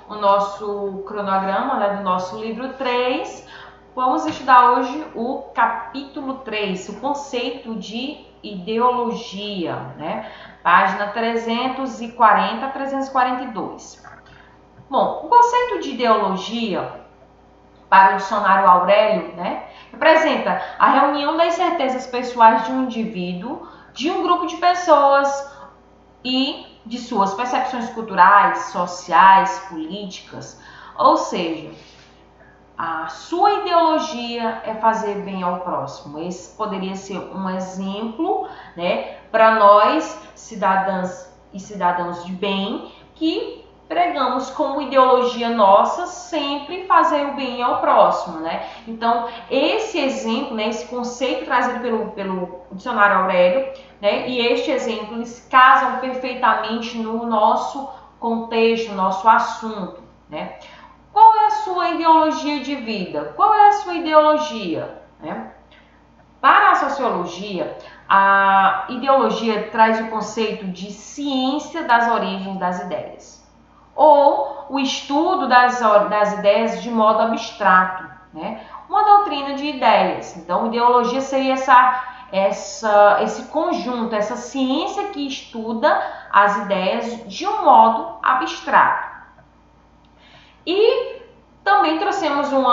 o nosso cronograma, né, do nosso livro 3. Vamos estudar hoje o capítulo 3, o conceito de ideologia, né? Página 340 a 342. Bom, o conceito de ideologia, para o dicionário Aurélio, né, representa a reunião das certezas pessoais de um indivíduo, de um grupo de pessoas e de suas percepções culturais, sociais, políticas. Ou seja, a sua ideologia é fazer bem ao próximo. Esse poderia ser um exemplo, né, para nós, cidadãs e cidadãos de bem, que pregamos como ideologia nossa sempre fazer o bem ao próximo, né? Então, esse exemplo, né, esse conceito trazido pelo dicionário Aurélio, né, e este exemplo, eles casam perfeitamente no nosso contexto, no nosso assunto, né? Qual é a sua ideologia de vida? Qual é a sua ideologia, né? Para a sociologia, a ideologia traz o conceito de ciência das origens das ideias, ou o estudo das ideias de modo abstrato, né? Uma doutrina de ideias. Então, ideologia seria esse conjunto, essa ciência que estuda as ideias de um modo abstrato. E também trouxemos um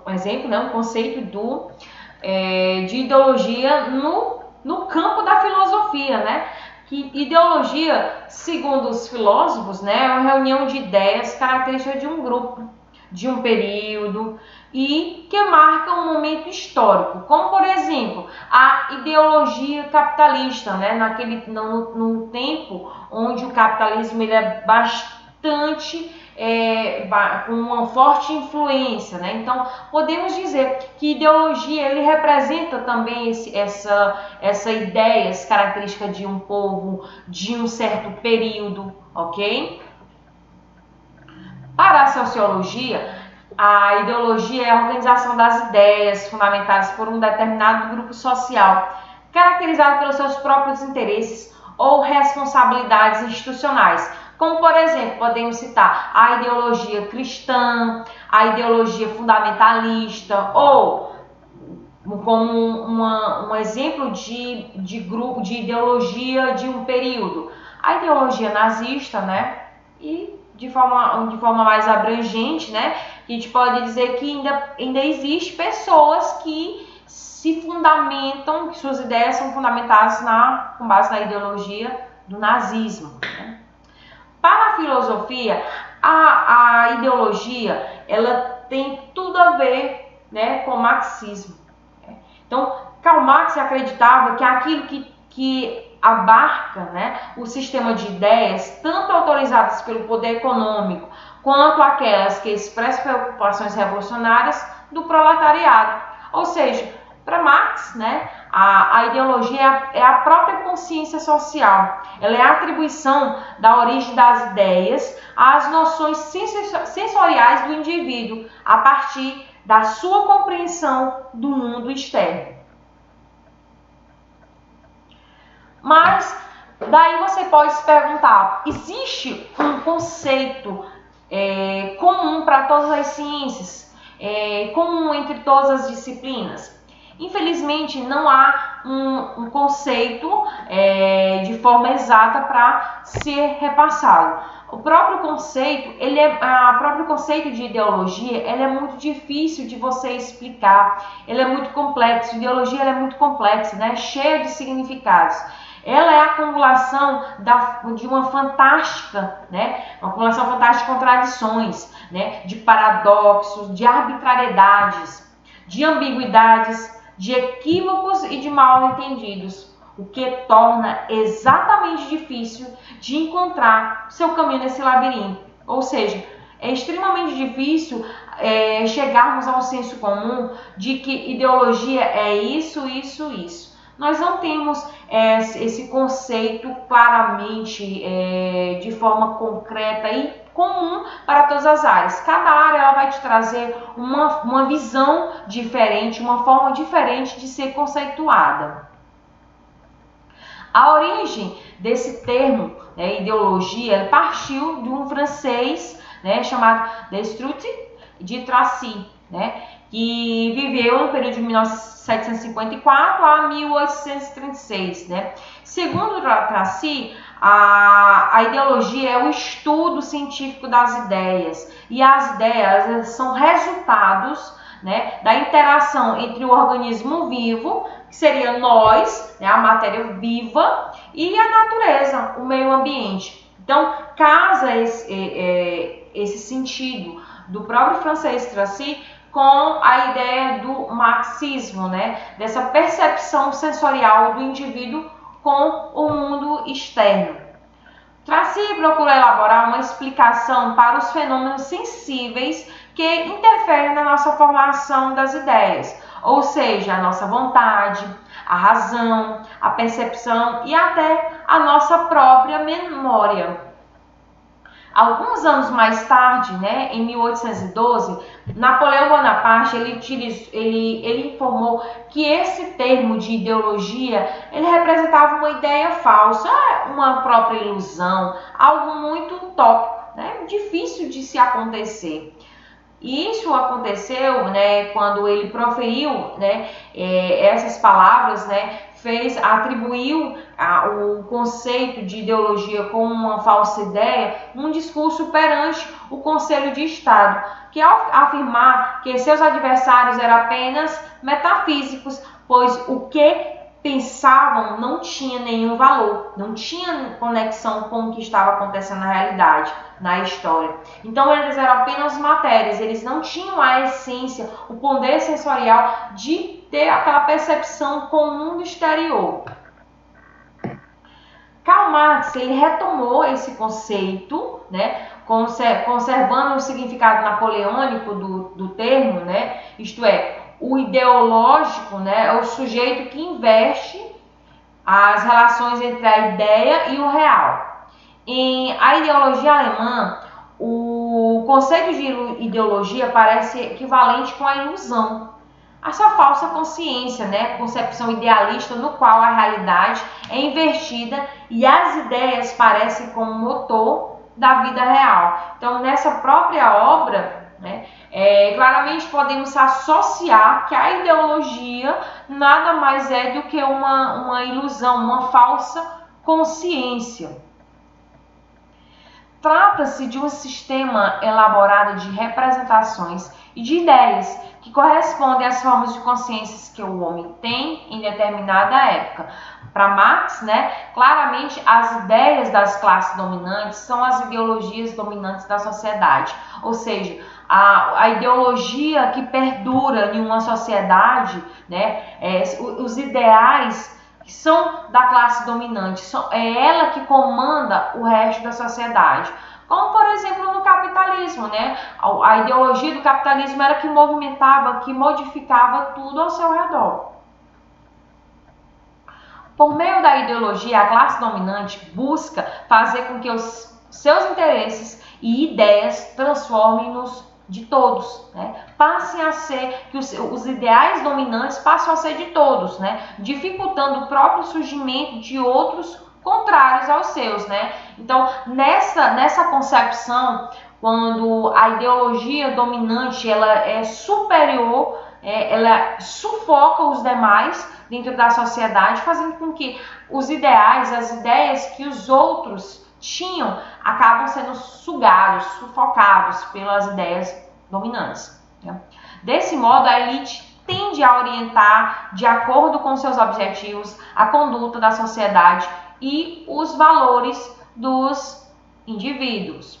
exemplo, né, um conceito de ideologia no campo da filosofia, né? Que ideologia, segundo os filósofos, né, é uma reunião de ideias características de um grupo, de um período e que marca um momento histórico, como por exemplo a ideologia capitalista, né, no tempo onde o capitalismo ele é bastante com uma forte influência, né? Então podemos dizer que ideologia ele representa também essa ideia, essa característica de um povo, de um certo período, ok? Para a sociologia, a ideologia é a organização das ideias fundamentadas por um determinado grupo social, caracterizado pelos seus próprios interesses ou responsabilidades institucionais, como, por exemplo, podemos citar a ideologia cristã, a ideologia fundamentalista, ou como um exemplo de grupo de ideologia de um período, a ideologia nazista, né? E de forma mais abrangente, né? A gente pode dizer que ainda existe pessoas que se fundamentam, que suas ideias são fundamentadas com base na ideologia do nazismo, né? Para a filosofia, a ideologia ela tem tudo a ver, né, com o marxismo. Então, Karl Marx acreditava que aquilo que abarca, né, o sistema de ideias, tanto autorizadas pelo poder econômico, quanto aquelas que expressam preocupações revolucionárias do proletariado. Ou seja, para Marx, né, a ideologia é a própria consciência social. Ela é a atribuição da origem das ideias às noções sensoriais do indivíduo, a partir da sua compreensão do mundo externo. Mas daí você pode se perguntar, existe um conceito comum para todas as ciências, comum entre todas as disciplinas? Infelizmente, não há um conceito de forma exata para ser repassado. O próprio conceito, próprio conceito de ideologia, ele é muito difícil de você explicar. Ele é muito complexo. A ideologia ela é muito complexa, né? Cheia de significados. Ela é a acumulação de uma fantástica, né? Uma acumulação fantástica de contradições, né? De paradoxos, de arbitrariedades, de ambiguidades, de equívocos e de mal entendidos, o que torna exatamente difícil de encontrar seu caminho nesse labirinto. Ou seja, é extremamente difícil chegarmos a um senso comum de que ideologia é isso, isso, isso. Nós não temos esse conceito claramente de forma concreta e comum para todas as áreas. Cada área ela vai te trazer uma visão diferente, uma forma diferente de ser conceituada. A origem desse termo né, ideologia, partiu de um francês, né, chamado Destutt de Tracy, né, que viveu no período de 1754 a 1836. Né. Segundo Tracy, a ideologia é o estudo científico das ideias, e as ideias são resultados, né, da interação entre o organismo vivo, que seria nós, né, a matéria viva, e a natureza, o meio ambiente. Então, casa esse sentido do próprio francês Tracy com a ideia do marxismo, né, dessa percepção sensorial do indivíduo com o mundo externo. Tracy procura elaborar uma explicação para os fenômenos sensíveis que interferem na nossa formação das ideias, ou seja, a nossa vontade, a razão, a percepção e até a nossa própria memória. Alguns anos mais tarde, né, em 1812, Napoleão Bonaparte ele informou que esse termo de ideologia ele representava uma ideia falsa, uma própria ilusão, algo muito utópico, né, difícil de se acontecer. Isso aconteceu, né, quando ele proferiu, né, essas palavras, né, atribuiu o conceito de ideologia como uma falsa ideia num discurso perante o Conselho de Estado, que ao afirmar que seus adversários eram apenas metafísicos, pois o que pensavam não tinha nenhum valor, não tinha conexão com o que estava acontecendo na realidade, na história. Então eles eram apenas matérias, eles não tinham a essência, o poder sensorial de ter aquela percepção com o mundo exterior. Karl Marx ele retomou esse conceito, né, conservando o significado napoleônico do termo, né, isto é, o ideológico, né, é o sujeito que investe as relações entre a ideia e o real. Em a ideologia alemã, o conceito de ideologia parece equivalente com a ilusão, essa falsa consciência, né, concepção idealista no qual a realidade é invertida e as ideias parecem como motor da vida real. Então, nessa própria obra, né, claramente podemos associar que a ideologia nada mais é do que uma ilusão, uma falsa consciência. Trata-se de um sistema elaborado de representações e de ideias que correspondem às formas de consciências que o homem tem em determinada época. Para Marx, né, claramente as ideias das classes dominantes são as ideologias dominantes da sociedade, ou seja, a ideologia que perdura em uma sociedade, né, os ideais que são da classe dominante, é ela que comanda o resto da sociedade. Como, por exemplo, no capitalismo, né? A ideologia do capitalismo era que movimentava, que modificava tudo ao seu redor. Por meio da ideologia, a classe dominante busca fazer com que os seus interesses e ideias transformem-nos de todos, né? Passem a ser, que os ideais dominantes passam a ser de todos, né? Dificultando o próprio surgimento de outros contrários aos seus, né? Então, nessa concepção, quando a ideologia dominante ela é superior, ela sufoca os demais dentro da sociedade, fazendo com que os ideais, as ideias que os outros tinham, acabam sendo sugados, sufocados pelas ideias dominantes. Né? Desse modo, a elite tende a orientar, de acordo com seus objetivos, a conduta da sociedade e os valores dos indivíduos.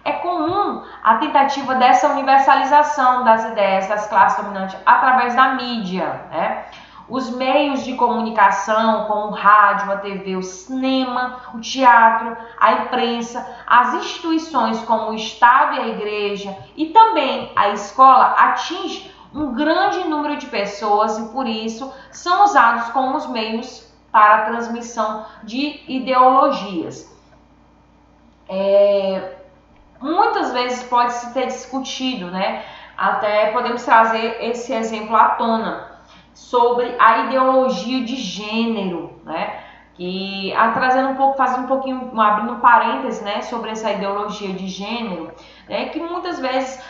É comum a tentativa dessa universalização das ideias das classes dominantes através da mídia, né? Os meios de comunicação, como o rádio, a TV, o cinema, o teatro, a imprensa, as instituições como o Estado e a Igreja e também a escola atingem um grande número de pessoas e, por isso, são usados como os meios para a transmissão de ideologias. Muitas vezes pode-se ter discutido, né? Até podemos trazer esse exemplo à tona, sobre a ideologia de gênero, né? que trazendo um pouco, fazendo um pouquinho, abrindo um parênteses, né, sobre essa ideologia de gênero, né, que muitas vezes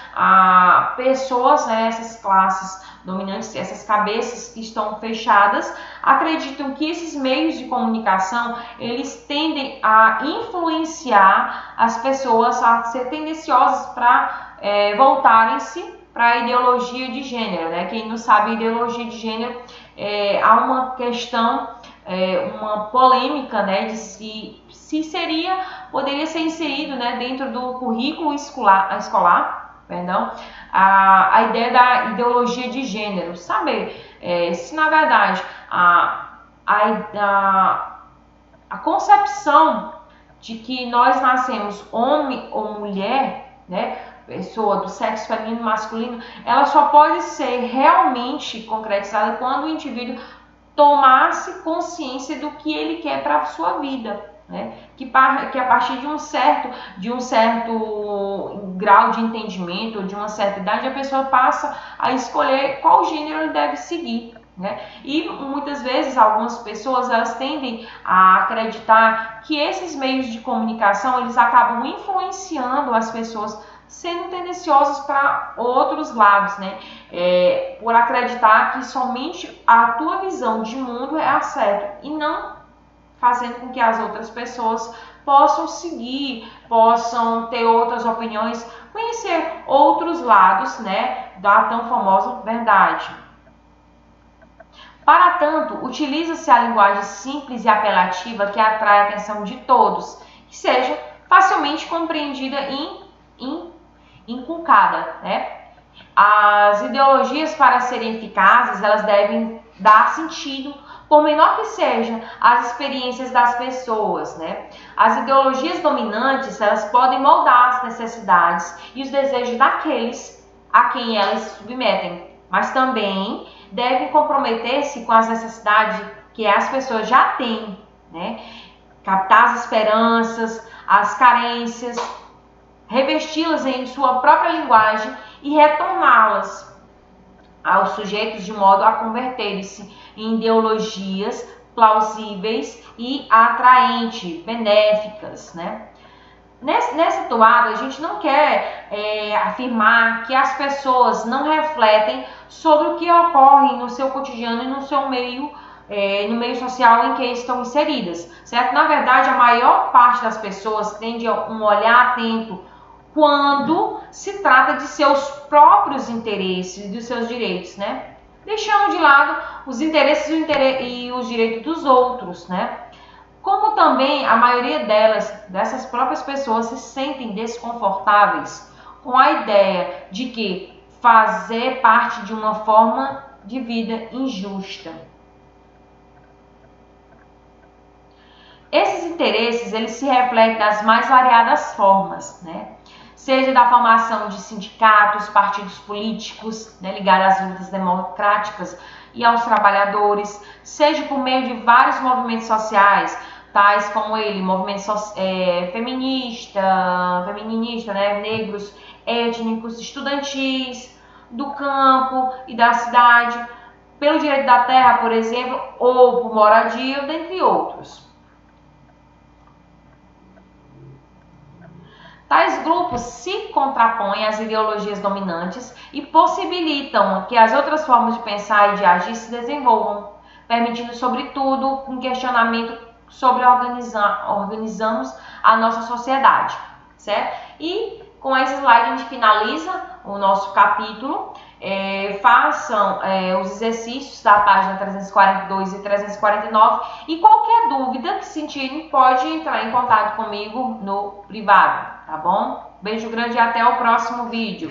pessoas, né, essas classes dominantes, essas cabeças que estão fechadas, acreditam que esses meios de comunicação, eles tendem a influenciar as pessoas a ser tendenciosas para voltarem-se para a ideologia de gênero, né? Quem não sabe, ideologia de gênero, há uma questão, uma polêmica, né, de se poderia ser inserido, né, dentro do currículo escolar, perdão, a ideia da ideologia de gênero. Saber se na verdade a concepção de que nós nascemos homem ou mulher, né, pessoa do sexo feminino e masculino, ela só pode ser realmente concretizada quando o indivíduo tomasse consciência do que ele quer para a sua vida, né? Que a partir de um certo grau de entendimento, de uma certa idade, a pessoa passa a escolher qual gênero ele deve seguir, né? E muitas vezes algumas pessoas, elas tendem a acreditar que esses meios de comunicação, eles acabam influenciando as pessoas, sendo tendenciosas para outros lados, né? Por acreditar que somente a tua visão de mundo é a certa e não fazendo com que as outras pessoas possam seguir, possam ter outras opiniões, conhecer outros lados, né, da tão famosa verdade. Para tanto, utiliza-se a linguagem simples e apelativa que atrai a atenção de todos, que seja facilmente compreendida e inculcada, né? As ideologias, para serem eficazes, elas devem dar sentido, por menor que seja, às experiências das pessoas, né? As ideologias dominantes, elas podem moldar as necessidades e os desejos daqueles a quem elas se submetem, mas também devem comprometer-se com as necessidades que as pessoas já têm, né? Captar as esperanças, as carências, revesti-las em sua própria linguagem e retorná-las aos sujeitos de modo a converterem-se em ideologias plausíveis e atraentes, benéficas, né? Nessa toada, a gente não quer afirmar que as pessoas não refletem sobre o que ocorre no seu cotidiano e no seu meio, no meio social em que estão inseridas, certo? Na verdade, a maior parte das pessoas tende a um olhar atento quando se trata de seus próprios interesses e dos seus direitos, né? Deixando de lado os interesses e os direitos dos outros, né? Como também a maioria dessas próprias pessoas, se sentem desconfortáveis com a ideia de que fazer parte de uma forma de vida injusta. Esses interesses, eles se refletem das mais variadas formas, né? Seja da formação de sindicatos, partidos políticos, né, ligados às lutas democráticas e aos trabalhadores, seja por meio de vários movimentos sociais, tais como movimento feminista, né, negros, étnicos, estudantis, do campo e da cidade, pelo direito da terra, por exemplo, ou por moradia, dentre outros. Tais grupos se contrapõem às ideologias dominantes e possibilitam que as outras formas de pensar e de agir se desenvolvam, permitindo, sobretudo, um questionamento sobre organizamos a nossa sociedade, certo? E com esse slide a gente finaliza o nosso capítulo. Façam os exercícios da página 342 e 349 e qualquer dúvida que sentirem pode entrar em contato comigo no privado, tá bom? Beijo grande e até o próximo vídeo.